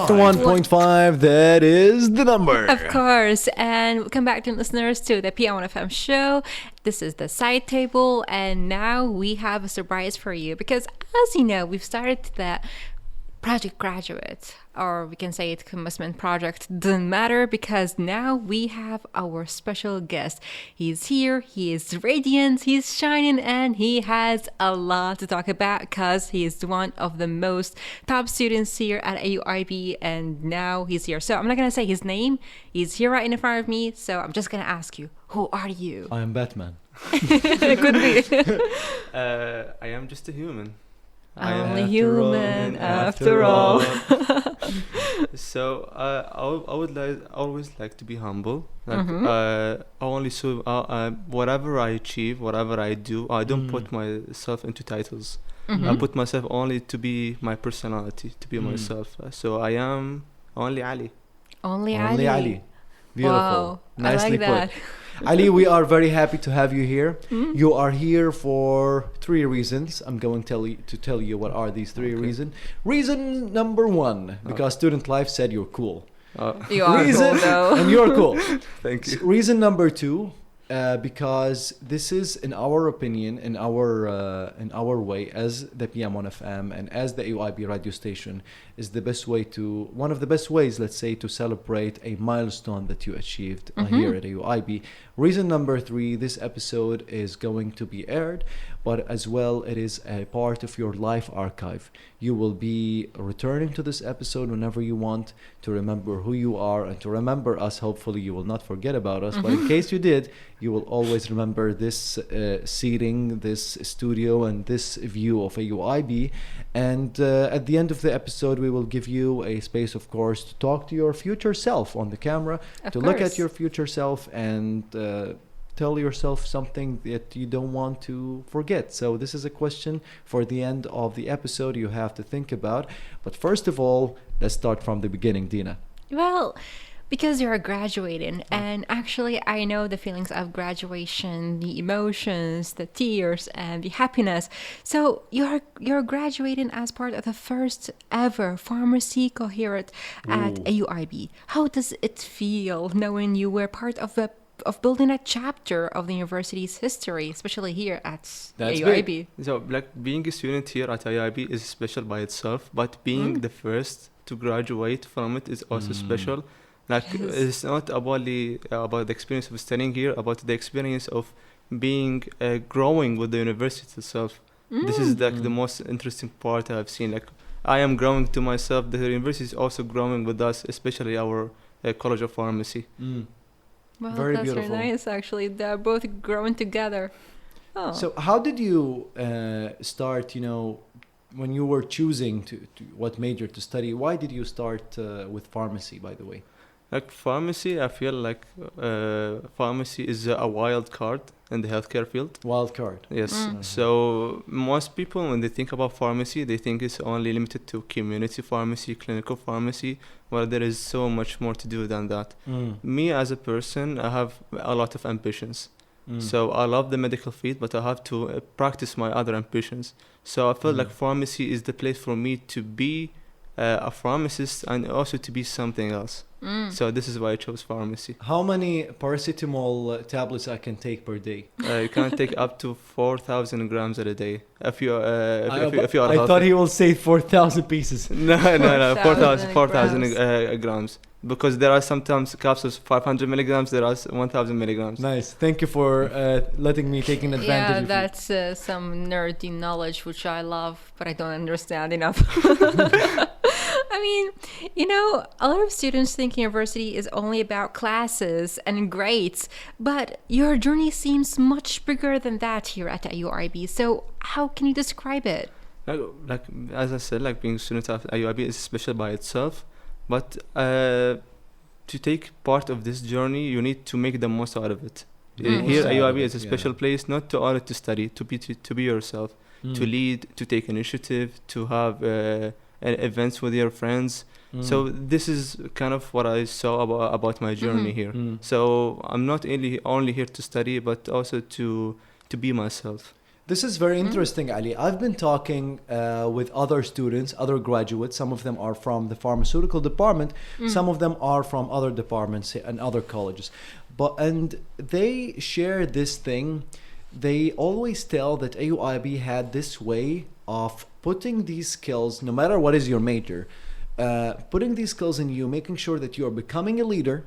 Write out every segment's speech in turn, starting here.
101.5, that is the number. Of course. And welcome back to listeners to the P1FM show. This is the side table, and now we have a surprise for you because, as you know, we've started the Project Graduate, or we can say it commencement project, doesn't matter, because now we have our special guest. He's here, he is radiant, he's shining, and he has a lot to talk about because he is one of the most top students here at AUIB, and now he's here. So I'm not going to say his name, he's here right in front of me, so I'm just going to ask you, who are you? I am Batman. Could be. I am just a human. Only human after all. So I would always like to be humble. Like whatever I achieve, whatever I do, I don't put myself into titles. I put myself only to be my personality, to be myself. So I am only Ali. Only Ali. Beautiful. Wow, Nicely I like that. put. Ali, we are very happy to have you here. You are here for 3 reasons. I'm going to tell you what are these 3 reasons. Reason number 1, because Student Life said you're cool. You are cool, though. And you're cool. Thank you. Reason number 2, because this is, in our opinion, in our way, as the PM1FM and as the AUIB radio station, is the best way to, one of the best ways, let's say, to celebrate a milestone that you achieved here at AUIB. Reason number 3, this episode is going to be aired, but as well, it is a part of your life archive. You will be returning to this episode whenever you want to remember who you are and to remember us. Hopefully, you will not forget about us, but in case you did, you will always remember this seating, this studio, and this view of AUIB. And at the end of the episode, we will give you a space, of course, to talk to your future self on the camera, look at your future self and tell yourself something that you don't want to forget. So this is a question for the end of the episode you have to think about. But first of all, let's start from the beginning, Dina. Well, because you're graduating, and actually I know the feelings of graduation, the emotions, the tears, and the happiness. So you're graduating as part of the first ever pharmacy cohort at AUIB. How does it feel knowing you were part of building a chapter of the university's history, especially here at AUIB? Big. So, like, being a student here at AUIB is special by itself, but being the first to graduate from it is also special. Like, it's not about the experience of studying here, about the experience of being growing with the university itself. This is like the most interesting part I've seen. Like, I am growing to myself. The university is also growing with us, especially our College of Pharmacy. Well, Very that's beautiful. very nice, actually. They're both growing together. Oh. So how did you start, when you were choosing to what major to study? Why did you start with pharmacy, by the way? Like, pharmacy, I feel like pharmacy is a wild card in the healthcare field. Wild card. Yes. So most people, when they think about pharmacy, they think it's only limited to community pharmacy, clinical pharmacy. Well, there is so much more to do than that. Me as a person, I have a lot of ambitions. So I love the medical field, but I have to practice my other ambitions. So I feel like pharmacy is the place for me to be a pharmacist and also to be something else. So this is why I chose pharmacy. How many paracetamol tablets I can take per day? You can take up to 4,000 grams a day if you are healthy. I thought he will say 4,000 pieces. No, 4,000 grams. grams. Because there are sometimes capsules 500 milligrams, there are 1,000 milligrams. Nice. Thank you for letting me take advantage Yeah, of you. that's some nerdy knowledge, which I love, but I don't understand enough. I mean, a lot of students think university is only about classes and grades, but your journey seems much bigger than that here at AUIB. So how can you describe it? Like as I said, like being a student at AUIB is special by itself, but to take part of this journey, you need to make the most out of it. Here, AUIB is a special place, not to only to study, to be yourself, to lead, to take initiative, to have events with your friends. So this is kind of what I saw about my journey here. So I'm not only here to study, but also to be myself. This is very interesting, Ali. I've been talking with other students, other graduates. Some of them are from the pharmaceutical department. Some of them are from other departments and other colleges. And they share this thing. They always tell that AUIB had this way of putting these skills, no matter what is your major, putting these skills in you, making sure that you are becoming a leader,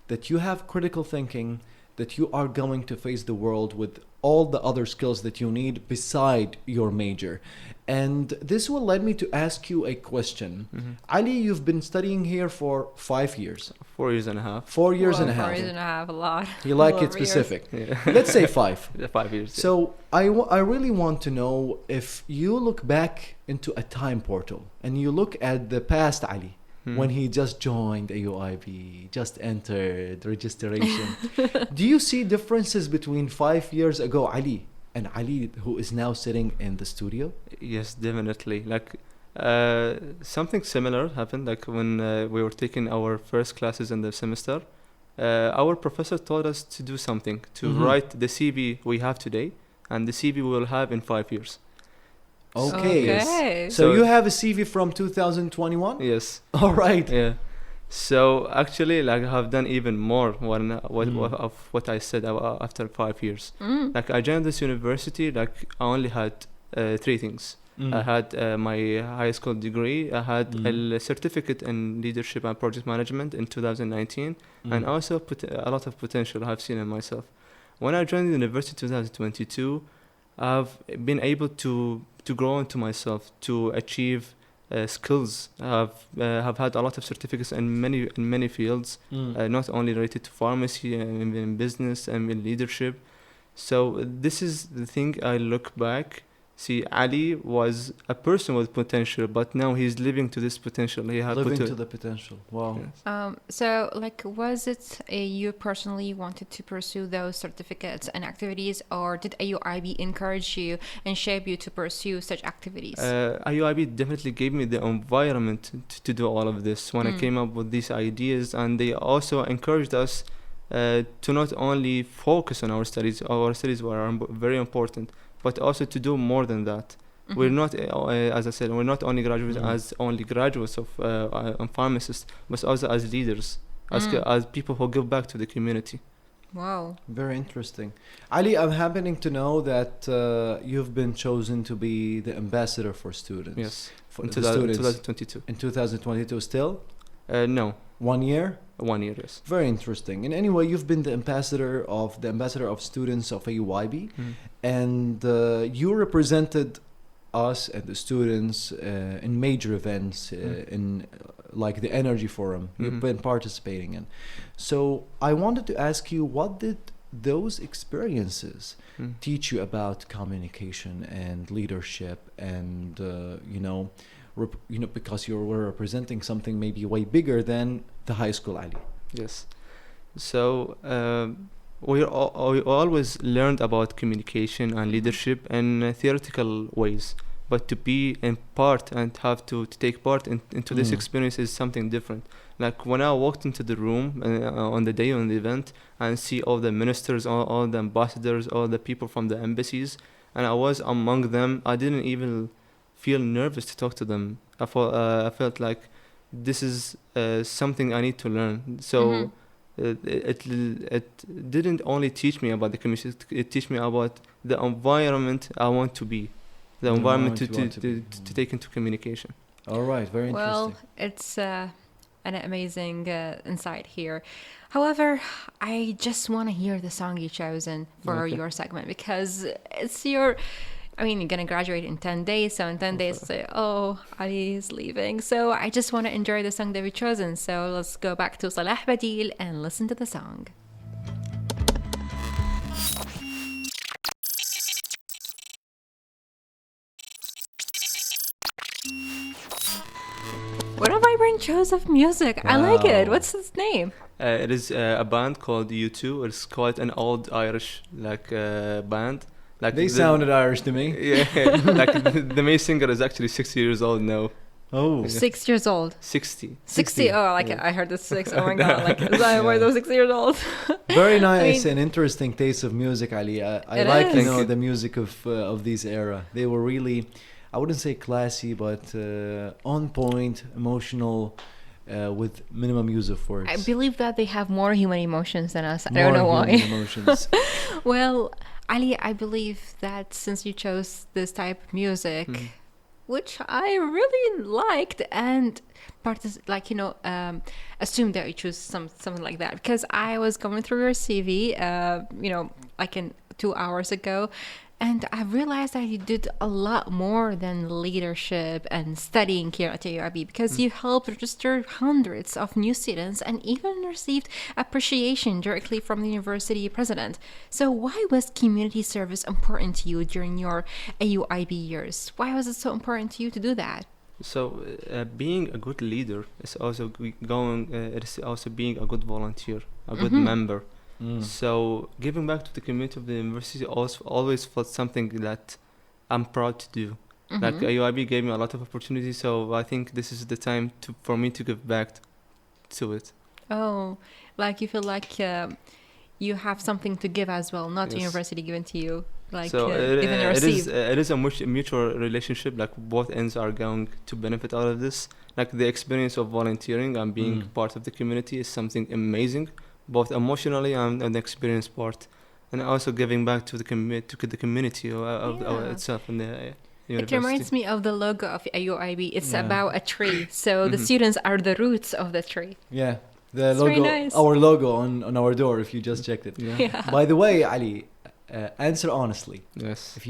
that you have critical thinking, that you are going to face the world with all the other skills that you need beside your major. And this will lead me to ask you a question. Ali, you've been studying here for 5 years. 4 years and a half. 4 years and a half. 4 years and a half, a lot. You like Over it specific. Yeah. Let's say 5. 5 years. So I really want to know, if you look back into a time portal and you look at the past Ali, when he just joined AUIB, just entered registration, do you see differences between 5 years ago Ali and Ali who is now sitting in the studio? Yes, definitely. Like something similar happened. Like when we were taking our first classes in the semester, our professor told us to do something, to write the CV we have today and the CV we will have in 5 years. Okay. So you have a CV from 2021? Yes. All right. Yeah. So actually, like, I have done even more of what I said after 5 years. Like, I joined this university, like, I only had 3 things. I had my high school degree, I had a certificate in leadership and project management in 2019, and also a lot of potential I have seen in myself. When I joined the university in 2022, I've been able to grow into myself, to achieve skills. Have had a lot of certificates in many fields, not only related to pharmacy, in business and in leadership. So this is the thing I look back. See, Ali was a person with potential, but now he's living to this potential. He had living to the potential. Wow. Yes. So, like, was it you personally wanted to pursue those certificates and activities, or did AUIB encourage you and shape you to pursue such activities? AUIB definitely gave me the environment to do all of this when I came up with these ideas, and they also encouraged us to not only focus on our studies were very important, but also to do more than that. We're not, as I said, we're not only graduates of pharmacists, but also as leaders, as people who give back to the community. Wow. Very interesting. Ali, I'm happening to know that you've been chosen to be the ambassador for students. Yes, For in the students. 2022. In 2022 still? No. 1 year? 1 year, yes. Very interesting. And anyway, you've been the ambassador of students of AUIB, and you represented us and the students in major events, in like the Energy Forum. You've been participating in. So I wanted to ask you, what did those experiences teach you about communication and leadership, and because you were representing something maybe way bigger than the high school Ali? Yes. So we always learned about communication and leadership in theoretical ways, but to be in part and have to take part into this experience is something different. Like when I walked into the room on the day on the event and see all the ministers, all the ambassadors, all the people from the embassies, and I was among them, I didn't even feel nervous to talk to them. I felt like this is something I need to learn. So it didn't only teach me about the community, it teach me about the environment I want to be, the environment to take into communication. All right, very interesting. Well, it's an amazing insight here. However, I just want to hear the song you chosen for your segment, because it's your... I mean, you're going to graduate in 10 days, so in 10 days, say, oh, Ali is leaving. So I just want to enjoy the song that we've chosen. So let's go back to Salah Badil and listen to the song. What a vibrant choice of music. Wow. I like it. What's its name? It is a band called U2. It's quite an old Irish band. Like they sounded Irish to me. Yeah, like the main singer is actually 60 years old now. Oh. 6 years old. 60. 60. Oh, like Yeah. I heard the 6. Oh my god! Like is that why those 6 years old? Very nice mean- and interesting taste of music, Ali. I It like, is. you Thank know, you. the music of these era. They were really, I wouldn't say classy, but on point, emotional, with minimum use of words. I believe that they have more human emotions than us. I More don't know human why. emotions. Well, Ali, I believe that since you chose this type of music, which I really liked, and assumed that you choose something like that, because I was going through your CV, like in 2 hours ago, and I realized that you did a lot more than leadership and studying here at UIB, because you helped register hundreds of new students and even received appreciation directly from the university president. So why was community service important to you during your AUIB years? Why was it so important to you to do that? So being a good leader is also it is also being a good volunteer, a good member. So giving back to the community of the university also always felt something that I'm proud to do. Like UIB gave me a lot of opportunities, so I think this is the time for me to give back to it. Oh, like you feel like you have something to give as well, not the Yes. university given to you. Like So even receive. it is a mutual relationship. Like both ends are going to benefit out of this. Like the experience of volunteering and being part of the community is something amazing, both emotionally and the experience part, and also giving back to the community of itself and the university. It reminds me of the logo of AUIB. It's about a tree, so the students are the roots of the tree. Yeah, the It's logo, very nice. our logo on our door. If you just checked it. Yeah. By the way, Ali, answer honestly. Yes. If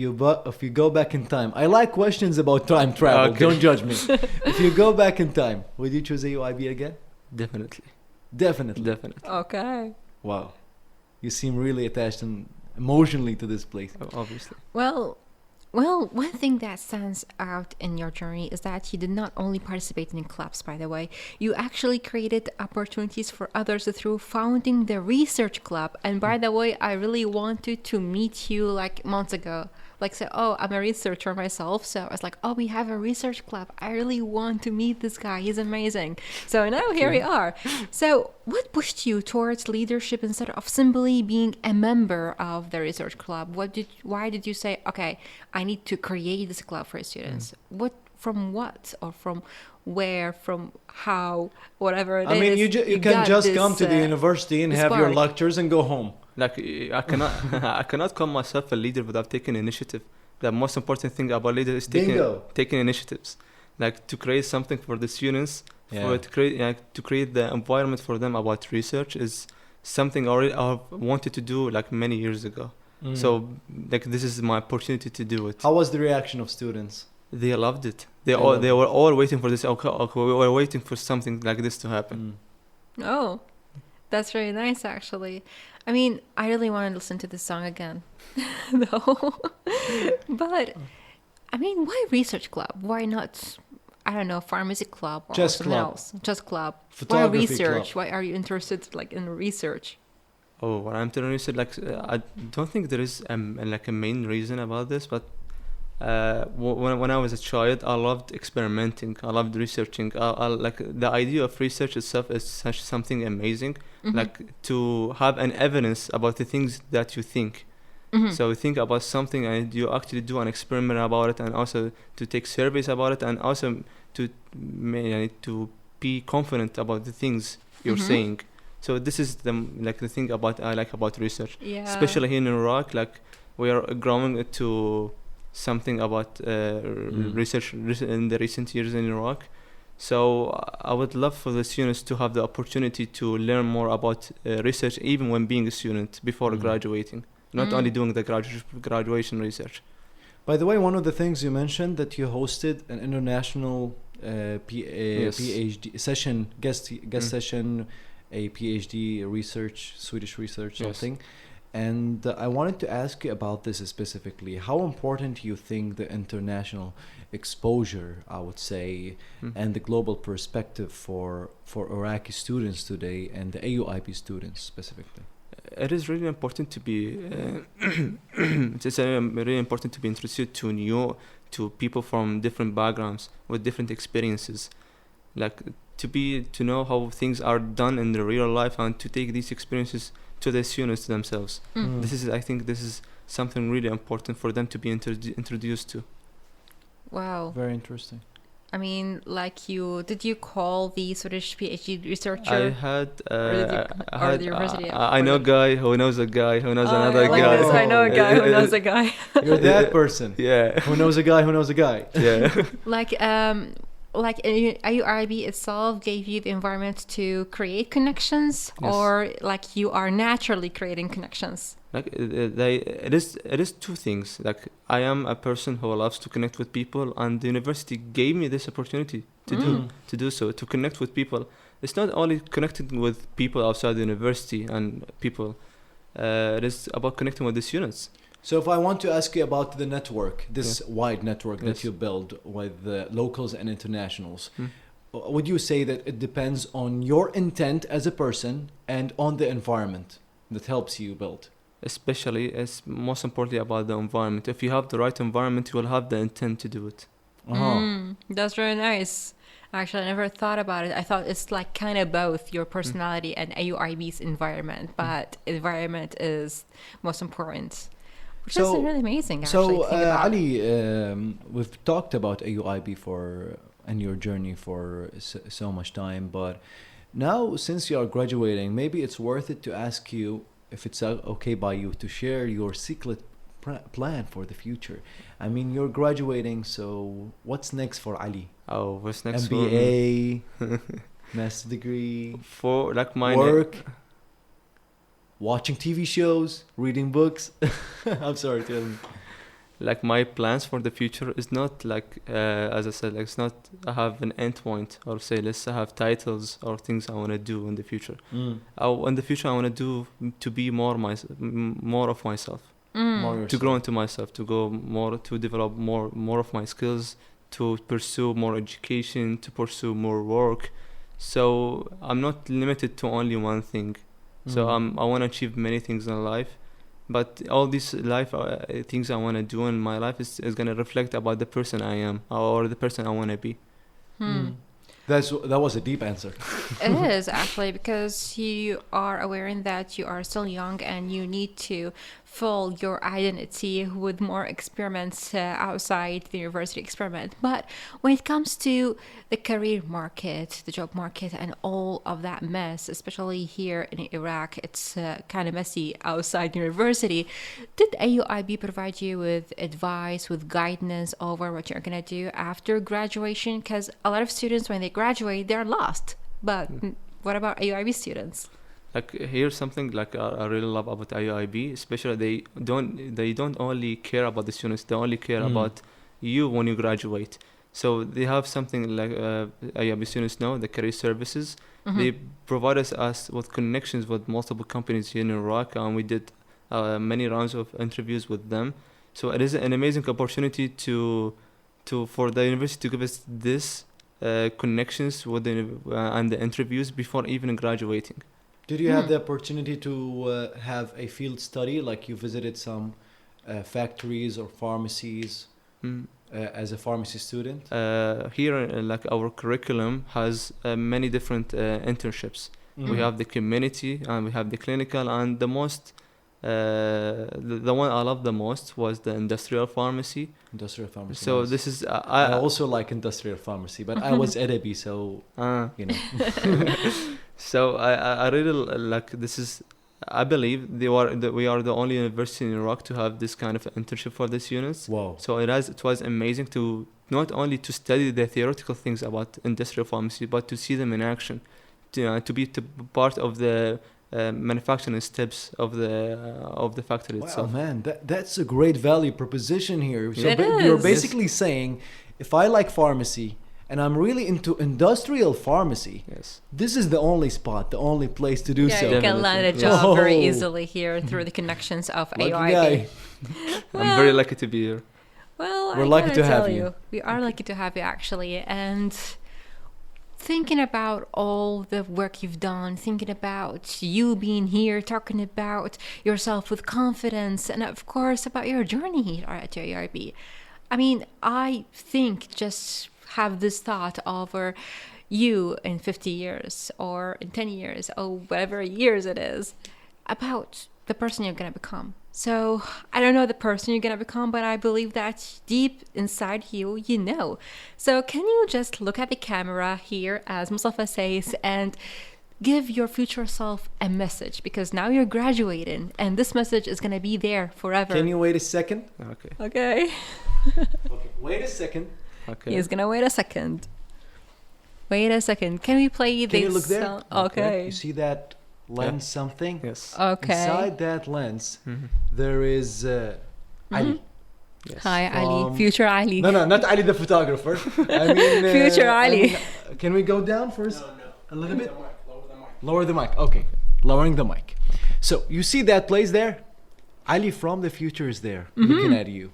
you go back in time, I like questions about time travel. Okay. Don't judge me. If you go back in time, would you choose AUIB again? Definitely. Definitely. Definitely. Okay. Wow, you seem really attached and emotionally to this place. Obviously. Well, one thing that stands out in your journey is that you did not only participate in clubs, by the way, you actually created opportunities for others through founding the research club. And by the way, I really wanted to meet you like months ago. Like say, oh, I'm a researcher myself. So I was like, oh, we have a research club. I really want to meet this guy. He's amazing. So now here we are. So what pushed you towards leadership instead of simply being a member of the research club? Why did you say, okay, I need to create this club for students? From what or from where, from how, whatever it is. I mean, you can got just this, come to the university and this have your spark. lectures and go home. Like I cannot I cannot call myself a leader without taking initiative. The most important thing about leader is taking initiatives, like to create something for the students, to create the environment for them about research is something already I've wanted to do like many years ago. So like this is my opportunity to do it. How was the reaction of students? They loved it. They were all waiting for this. Okay, we were waiting for something like this to happen. Oh, that's really nice, actually. I mean, I really want to listen to this song again, though. But, I mean, why research club? Why not, I don't know, pharmacy club or Chess something club. else? Chess club. Why Photography research? club. Why are you interested, like, in research? Oh, what I'm telling you, like I don't think there is like a main reason about this, but when I was a child, I loved experimenting. I loved researching. I like the idea of research itself is such something amazing. Like to have an evidence about the things that you think. So you think about something and you actually do an experiment about it, and also to take surveys about it, and also to be confident about the things you're saying. So this is the thing I like about research. Yeah. Especially here in Iraq, like we are growing to something about research in the recent years in Iraq. So I would love for the students to have the opportunity to learn more about research even when being a student before graduating, not only doing the graduation research. By the way, one of the things you mentioned that you hosted an international PhD session, guest session, a PhD research, Swedish research, something. And I wanted to ask you about this specifically. How important do you think the international exposure, I would say, and the global perspective for Iraqi students today and the AUIB students specifically? It is really important to be it's really important to be introduced to to people from different backgrounds with different experiences, like to know how things are done in the real life and to take these experiences to the students themselves. I think this is something really important for them to be introduced to. Wow. Very interesting. I mean, like did you call the Swedish PhD researcher? I had, or the university? I know a guy who knows a guy who knows another like guy. This. I know a guy who knows a guy. You're that person. Yeah. Who knows a guy who knows a guy. Yeah. Like IUIB itself gave you the environment to create connections, Yes. or like you are naturally creating connections? Like it is two things. Like I am a person who loves to connect with people, and the university gave me this opportunity to do so, to connect with people. It's not only connecting with people outside the university and people. It is about connecting with the students. So if I want to ask you about the network, this wide network that Yes. you build with the locals and internationals, would you say that it depends on your intent as a person and on the environment that helps you build? Especially, it's most importantly about the environment. If you have the right environment, you will have the intent to do it. That's very nice. Actually, I never thought about it. I thought it's like kind of both your personality and AUIB's environment, but environment is most important. Which is really amazing, actually. So, Ali, we've talked about AUIB and your journey for so much time, but now since you are graduating, maybe it's worth it to ask you if it's okay by you to share your secret plan for the future. I mean, you're graduating, so what's next for Ali? Oh, what's next? MBA, master's degree, for like my work, watching TV shows, reading books. I'm sorry, tell me. Like my plans for the future is not like, as I said, like it's not I have an end point or say let's have titles or things I want to do in the future. In the future I want to do to be more of myself, to grow into myself, to go more, to develop more of my skills, to pursue more education, to pursue more work. So I'm not limited to only one thing. So I want to achieve many things in life. But all these life things I want to do in my life is going to reflect about the person I am or the person I want to be. That was a deep answer. It is actually, because you are aware that you are still young and you need to fill your identity with more experiments outside the university experiment. But when it comes to the career market, the job market, and all of that mess, especially here in Iraq, it's kind of messy outside university. Did AUIB provide you with advice, with guidance over what you're going to do after graduation? Because a lot of students, when they graduate, they're lost. But what about AUIB students? Like here's something like I really love about IUIB, especially they don't only care about the students, they only care about you when you graduate. So they have something like IUIB students know, the career services. They provide us with connections with multiple companies here in Iraq, and we did many rounds of interviews with them. So it is an amazing opportunity for the university to give us this connections with and the interviews before even graduating. Did you have the opportunity to have a field study, like you visited some factories or pharmacies as a pharmacy student? Here, like our curriculum has many different internships. We have the community and we have the clinical, and the most, the one I love the most was the industrial pharmacy. Industrial pharmacy. So nice. this is I also like industrial pharmacy, but I was Adabi, so you know. So I really like this is. I believe we are the only university in Iraq to have this kind of internship for the students. Wow! So it was amazing to not only to study the theoretical things about industrial pharmacy, but to see them in action, to be part of the manufacturing steps of the factory itself. Wow, man, that's a great value proposition here. So It you're is. basically saying, if I like pharmacy and I'm really into industrial pharmacy, Yes. this is the only spot, the only place to do Yeah, so. you can land a Definitely. job very Whoa. easily here through the connections of Lucky AUIB. guy. I'm very lucky to be here. Well, We're I lucky gotta to have tell you. We are lucky to have you, actually. And thinking about all the work you've done, thinking about you being here, talking about yourself with confidence, and of course about your journey here at AUIB. I mean, I think just have this thought over you in 50 years or in 10 years or whatever years it is about the person you're going to become. So I don't know the person you're going to become, but I believe that deep inside you, you know. So can you just look at the camera here, as Mustafa says, and give your future self a message? Because now you're graduating and this message is going to be there forever. Can you wait a second? Okay. Okay. Okay, wait a second. Okay. He's going to wait a second. Wait a second. Can we play this? Can you look there? song? Okay. You see that lens something? Yes. Okay. Inside that lens, Mhm. there is Ali. Yes. Hi, From- Ali. Future Ali. No, not Ali the photographer. I mean, Future Ali. Can we go down first? A little bit? Lower the mic. Okay. Lowering the mic. So you see that place there? Ali from the future is there looking at you.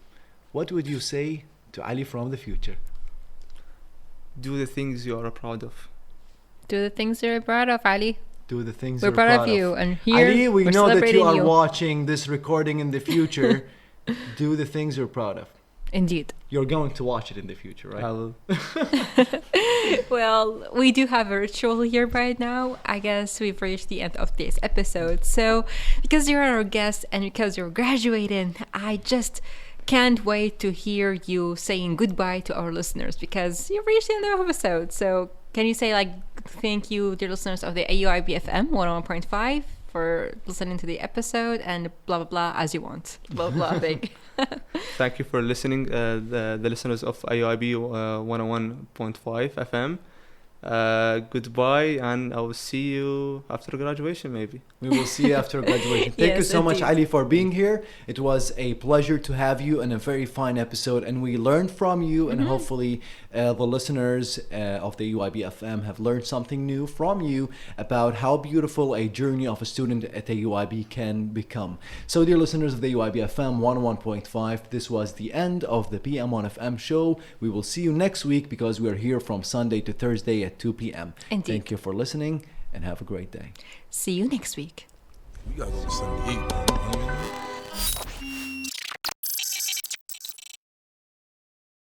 What would you say to Ali from the future? Do the things you are proud of. Do the things you're proud of, Ali. Do the things We're you're proud of you. And here, Ali, we we're know that you celebrating are you. watching this recording in the future. Do the things you're proud of. Indeed. You're going to watch it in the future, right? I'll Well, we do have a ritual here right now. I guess we've reached the end of this episode. So, because you're our guest and because you're graduating, I just can't wait to hear you saying goodbye to our listeners because you've reached the end of the episode. So, can you say, like, thank you, dear listeners of the AUIB FM 101.5 for listening to the episode and blah, blah, blah, as you want. Blah, blah, thing. thank you for listening, the listeners of IOIB 101.5 FM. Goodbye, and I will see you after graduation, maybe. We will see you after graduation. Thank you Yes, so much, indeed. Ali, for being here. It was a pleasure to have you and a very fine episode. And we learned from you, and hopefully the listeners of the UIB FM have learned something new from you about how beautiful a journey of a student at the UIB can become. So, dear listeners of the UIB FM 101.5, this was the end of the PM1FM show. We will see you next week because we are here from Sunday to Thursday at 2 p.m. Indeed. Thank you for listening and have a great day. See you next week. We gotta go to San Diego.